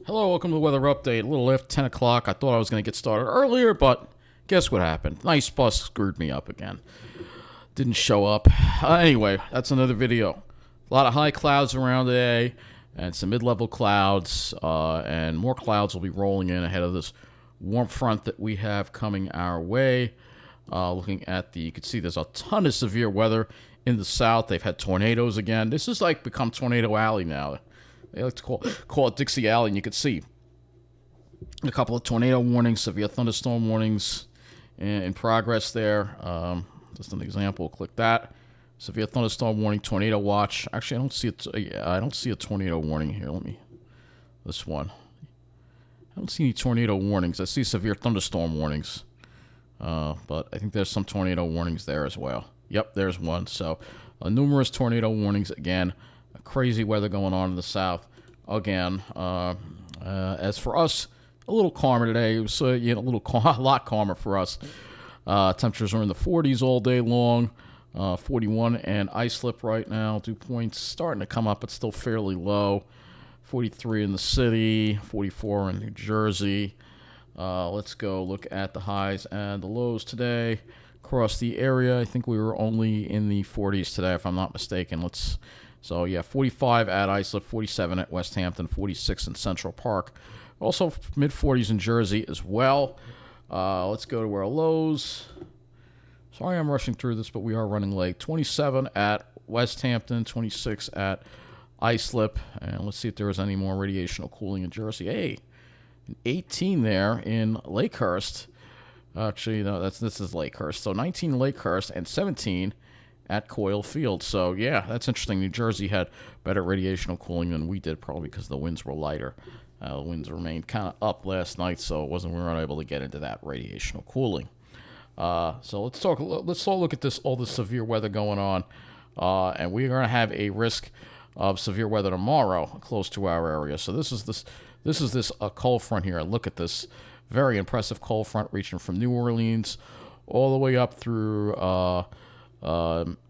Hello, welcome to the weather update. A little after 10 o'clock. I thought I was going to get started earlier, but guess what happened? Nice bus screwed me up again. Didn't show up. Anyway, that's another video. A lot of high clouds around today and some mid-level clouds, and more clouds will be rolling in ahead of this warm front that we have coming our way. Looking at you can see there's a ton of severe weather in the south. They've had tornadoes again. This is like become Tornado Alley now. They like to call it Dixie Alley, and you can see a couple of tornado warnings, severe thunderstorm warnings in progress there. Just an example. Click that. Severe thunderstorm warning, tornado watch. Actually, I don't see it. I don't see a tornado warning here. This one. I don't see any tornado warnings. I see severe thunderstorm warnings, but I think there's some tornado warnings there as well. Yep, there's one. So numerous tornado warnings again. Crazy weather going on in the south again. As for us, a little calmer today. It was a lot calmer for us. Temperatures are in the 40s all day long. 41 and islip right now. Dew points starting to come up, but still fairly low. 43 in the city, 44 in New Jersey. Let's go look at the highs and the lows today across the area. I think we were only in the 40s today, if I'm not mistaken. So, yeah, 45 at Islip, 47 at West Hampton, 46 in Central Park. Also, mid-40s in Jersey as well. Let's go to our lows. Sorry I'm rushing through this, but we are running late. 27 at West Hampton, 26 at Islip. And let's see if there is any more radiational cooling in Jersey. Hey, 18 there in Lakehurst. Actually, no, this is Lakehurst. So 19 in Lakehurst and 17 at Coyle Field. So, yeah, that's interesting. New Jersey had better radiational cooling than we did, probably because the winds were lighter. The winds remained kind of up last night, so we weren't able to get into that radiational cooling. So let's look at all this severe weather going on, and we're going to have a risk of severe weather tomorrow close to our area. So this is this cold front here. Look at this very impressive cold front reaching from New Orleans all the way up through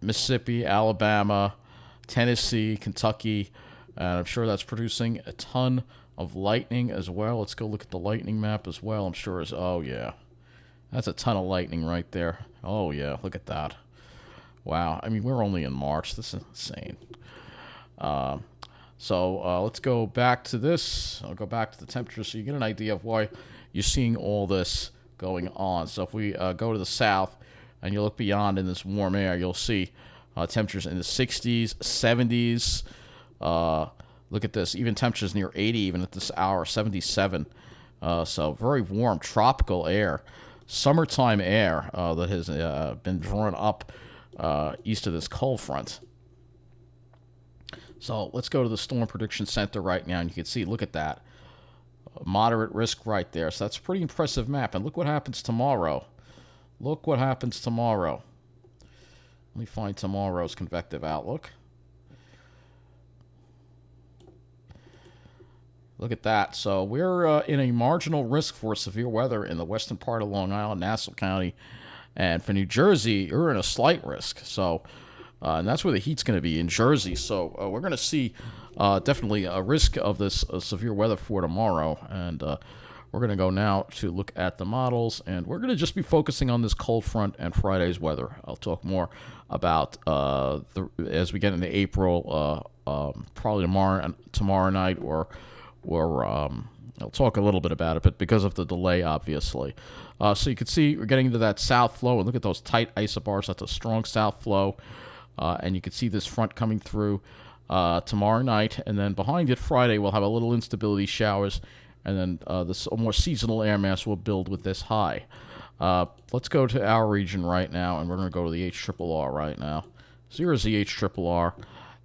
Mississippi, Alabama, Tennessee, Kentucky, and I'm sure that's producing a ton of lightning as well. Let's go look at the lightning map as well. I'm sure oh yeah, that's a ton of lightning right there. Oh yeah, look at that. Wow, I mean, we're only in March. This is insane. So let's go back to this. I'll go back to the temperature so you get an idea of why you're seeing all this going on. So if we go to the south and you look beyond in this warm air, you'll see temperatures in the 60s, 70s. Look at this, even temperatures near 80 even at this hour, 77. So very warm, tropical air, summertime air that has been drawn up east of this cold front. So let's go to the Storm Prediction Center right now, and you can see, look at that. Moderate risk right there. So that's a pretty impressive map. And look what happens tomorrow. Look what happens tomorrow. Let me find tomorrow's convective outlook. Look at that. So we're in a marginal risk for severe weather in the western part of Long Island, Nassau County. And for New Jersey, you're in a slight risk. So, and that's where the heat's going to be, in Jersey. So we're going to see definitely a risk of this severe weather for tomorrow. And we're going to go now to look at the models, and we're going to just be focusing on this cold front and Friday's weather. I'll talk more about as we get into April, probably tomorrow night, or I'll talk a little bit about it, but because of the delay, obviously. So you can see we're getting into that south flow, and look at those tight isobars. That's a strong south flow, and you can see this front coming through tomorrow night, and then behind it Friday we'll have a little instability showers. And then this more seasonal air mass will build with this high. Let's go to our region right now, and we're going to go to the HRRR right now. So here's the HRRR,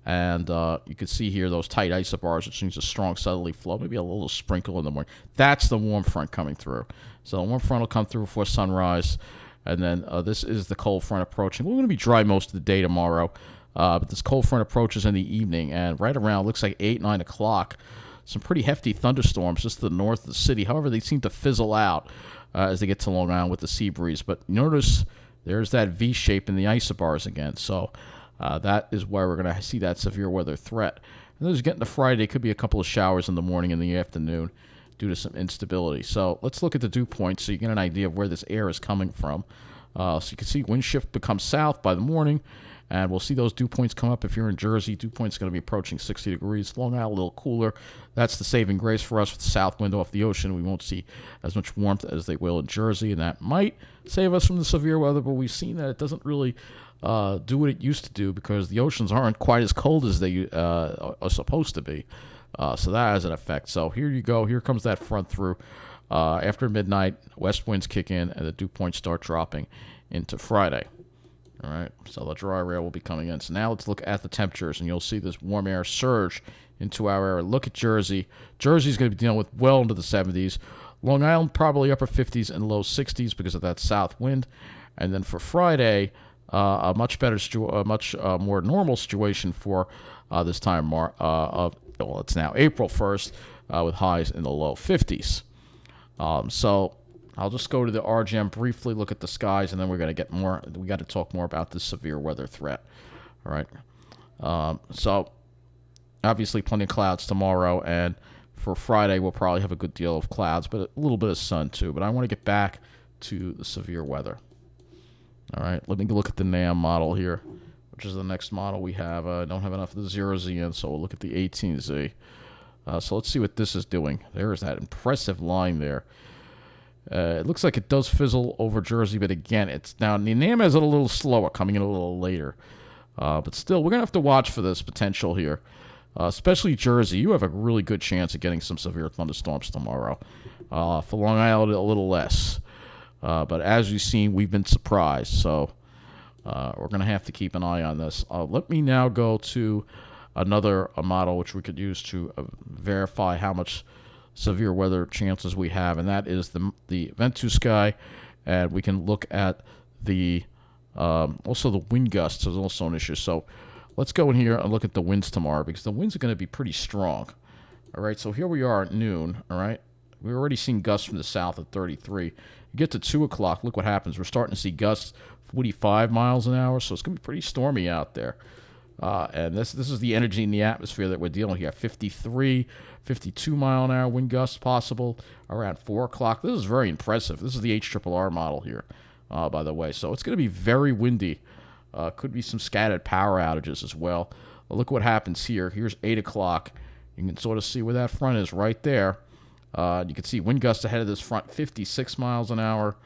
and you can see here those tight isobars, which means a strong southerly flow, maybe a little sprinkle in the morning. That's the warm front coming through. So the warm front will come through before sunrise, and then this is the cold front approaching. We're going to be dry most of the day tomorrow, but this cold front approaches in the evening, and right around, looks like 8, 9 o'clock, some pretty hefty thunderstorms just to the north of the city. However, they seem to fizzle out as they get to Long Island with the sea breeze. But notice there's that V shape in the isobars again. So that is why we're going to see that severe weather threat. And then as you get into Friday, could be a couple of showers in the morning and the afternoon due to some instability. So let's look at the dew points so you get an idea of where this air is coming from. So you can see wind shift becomes south by the morning, and we'll see those dew points come up. If you're in Jersey, dew points going to be approaching 60 degrees. Long Island, a little cooler. That's the saving grace for us with the south wind off the ocean. We won't see as much warmth as they will in Jersey, and that might save us from the severe weather, but we've seen that it doesn't really do what it used to do because the oceans aren't quite as cold as they are supposed to be. So that has an effect. So here you go. Here comes that front through. After midnight, west winds kick in, and the dew points start dropping into Friday. All right, so the dry air will be coming in. So now let's look at the temperatures, and you'll see this warm air surge into our area. Look at Jersey. Jersey's going to be dealing with well into the 70s. Long Island, probably upper 50s and low 60s because of that south wind. And then for Friday, a much better, much more normal situation for this time. Well, it's now April 1st with highs in the low 50s. So I'll just go to the RGM briefly, look at the skies, and then we're going to get more. We got to talk more about this severe weather threat. All right. So obviously plenty of clouds tomorrow, and for Friday we'll probably have a good deal of clouds, but a little bit of sun too. But I want to get back to the severe weather. All right. Let me look at the NAM model here, which is the next model we have. I don't have enough of the 0Z in, so we'll look at the 18Z. So let's see what this is doing. There is that impressive line there. It looks like it does fizzle over Jersey, but again, it's now the NAM is a little slower, coming in a little later. But still, we're going to have to watch for this potential here, especially Jersey. You have a really good chance of getting some severe thunderstorms tomorrow. For Long Island, a little less. But as you've seen, we've been surprised. So we're going to have to keep an eye on this. Let me now go to another model which we could use to verify how much severe weather chances we have, and that is the Ventusky, and we can look at the also the wind gusts is also an issue. So let's go in here and look at the winds tomorrow because the winds are going to be pretty strong. All right, so here we are at noon. All right, we've already seen gusts from the south at 33. You get to 2 o'clock, look what happens. We're starting to see gusts 45 miles an hour, so it's going to be pretty stormy out there. And this is the energy in the atmosphere that we're dealing with here. 53, 52 mile an hour wind gusts possible around 4 o'clock. This is very impressive. This is the HRRR model here, by the way. So it's going to be very windy. Could be some scattered power outages as well. Look what happens here. Here's 8 o'clock. You can sort of see where that front is right there. You can see wind gusts ahead of this front, 56 miles an hour.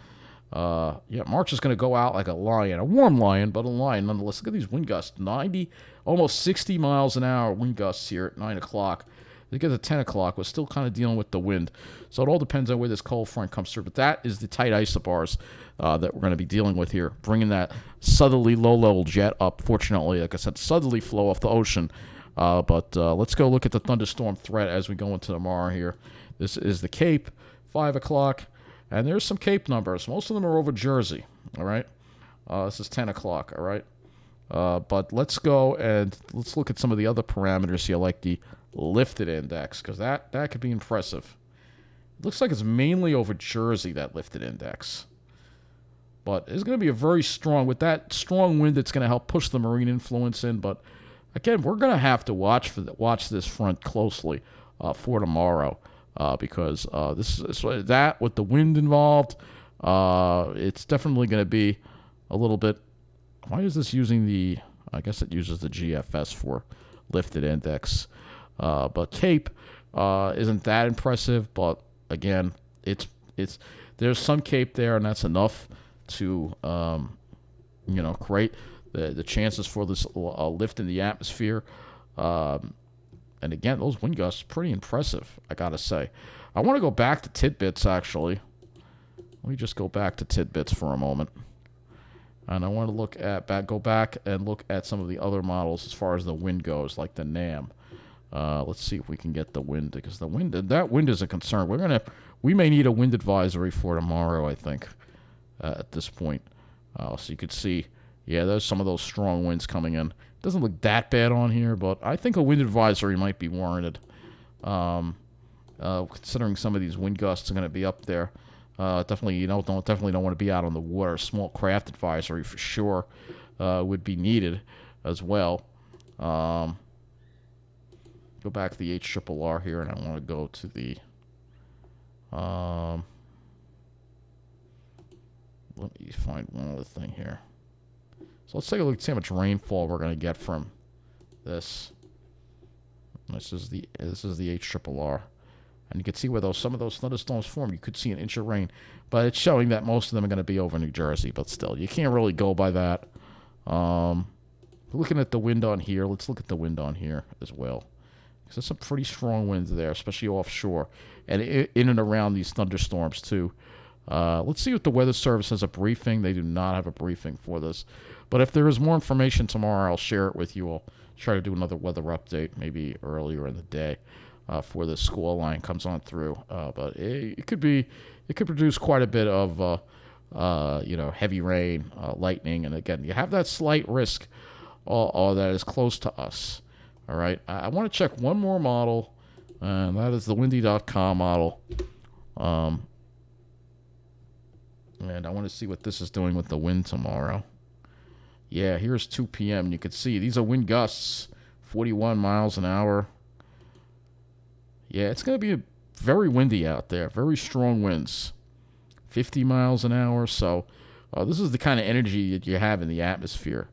Yeah, March is going to go out like a lion, a warm lion, but a lion nonetheless. Look at these wind gusts, 90, almost 60 miles an hour wind gusts here at 9 o'clock. You get to 10 o'clock, we're still kind of dealing with the wind. So it all depends on where this cold front comes through. But that is the tight isobars that we're going to be dealing with here, bringing that southerly low-level jet up. Fortunately, like I said, southerly flow off the ocean. But let's go look at the thunderstorm threat as we go into tomorrow here. This is the Cape, 5 o'clock. And there's some Cape numbers. Most of them are over Jersey, all right? This is 10 o'clock, all right? But let's go and let's look at some of the other parameters here, like the lifted index, because that could be impressive. It looks like it's mainly over Jersey, that lifted index. But it's going to be a very strong, with that strong wind, it's going to help push the marine influence in. But again, we're going to have to watch this front closely for tomorrow. Because this is that with the wind involved, it's definitely going to be a little bit. Why is this using the? I guess it uses the GFS for lifted index, but Cape isn't that impressive. But again, it's there's some Cape there, and that's enough to create the chances for this lift in the atmosphere. And again, those wind gusts pretty impressive, I gotta say. I want to go back to tidbits, actually. Let me just go back to tidbits for a moment. And I want to go back and look at some of the other models as far as the wind goes, like the NAM. Let's see if we can get the wind, because that wind is a concern. We may need a wind advisory for tomorrow, I think, at this point. So you could see, yeah, there's some of those strong winds coming in. Doesn't look that bad on here, but I think a wind advisory might be warranted. Considering some of these wind gusts are going to be up there. Definitely don't want to be out on the water. Small craft advisory for sure would be needed as well. go back to the HRRR here, and I want to go to the let me find one other thing here. So let's take a look, see how much rainfall we're going to get from this. This is the HRRR, and you can see where some of those thunderstorms form. You could see an inch of rain, but it's showing that most of them are going to be over New Jersey. But still, you can't really go by that. Looking at the wind on here, let's look at the wind on here as well, because there's some pretty strong winds there, especially offshore and in and around these thunderstorms too. Let's see what the Weather Service has a briefing. They do not have a briefing for this. But if there is more information tomorrow, I'll share it with you. I'll try to do another weather update maybe earlier in the day before the squall line comes on through. But it could produce quite a bit of heavy rain, lightning, and again, you have that slight risk that is close to us. All right, I want to check one more model, and that is the windy.com model. And I want to see what this is doing with the wind tomorrow. Yeah, here's 2 p.m. You can see these are wind gusts, 41 miles an hour. Yeah, it's going to be very windy out there. Very strong winds, 50 miles an hour. So this is the kind of energy that you have in the atmosphere.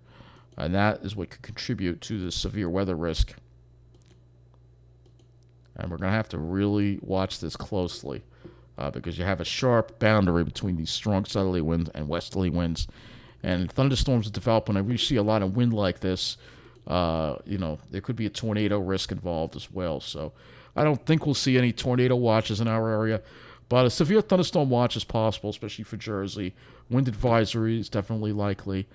And that is what could contribute to the severe weather risk. And we're going to have to really watch this closely. Because you have a sharp boundary between these strong southerly winds and westerly winds. And thunderstorms develop whenever you see a lot of wind like this. There could be a tornado risk involved as well. So I don't think we'll see any tornado watches in our area. But a severe thunderstorm watch is possible, especially for Jersey. Wind advisory is definitely likely.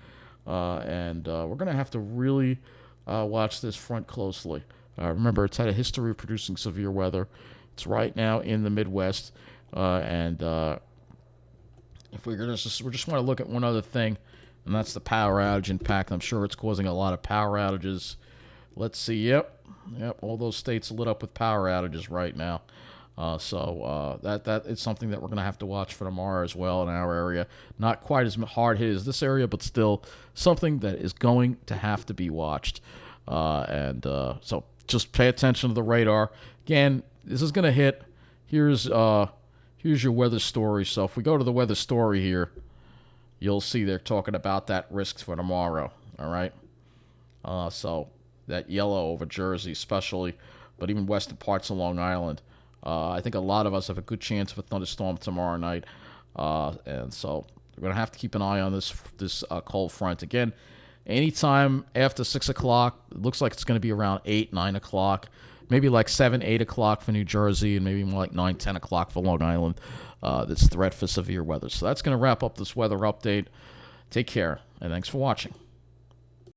And we're going to have to really watch this front closely. Remember, it's had a history of producing severe weather. It's right now in the Midwest. If we just want to look at one other thing, and that's the power outage impact. I'm sure it's causing a lot of power outages. Let's see. Yep, all those states lit up with power outages right now. That is something that we're going to have to watch for tomorrow as well in our area. Not quite as hard hit as this area, but still something that is going to have to be watched. So just pay attention to the radar. Again, this is going to hit. Here's your weather story. So if we go to the weather story here, you'll see they're talking about that risk for tomorrow. All right. So that yellow over Jersey especially, but even western parts of Long Island. I think a lot of us have a good chance of a thunderstorm tomorrow night. And so we're going to have to keep an eye on this cold front. Again, anytime after 6 o'clock, it looks like it's going to be around 8, 9 o'clock. Maybe like 7, 8 o'clock for New Jersey, and maybe more like 9, 10 o'clock for Long Island. This threat for severe weather. So that's going to wrap up this weather update. Take care, and thanks for watching.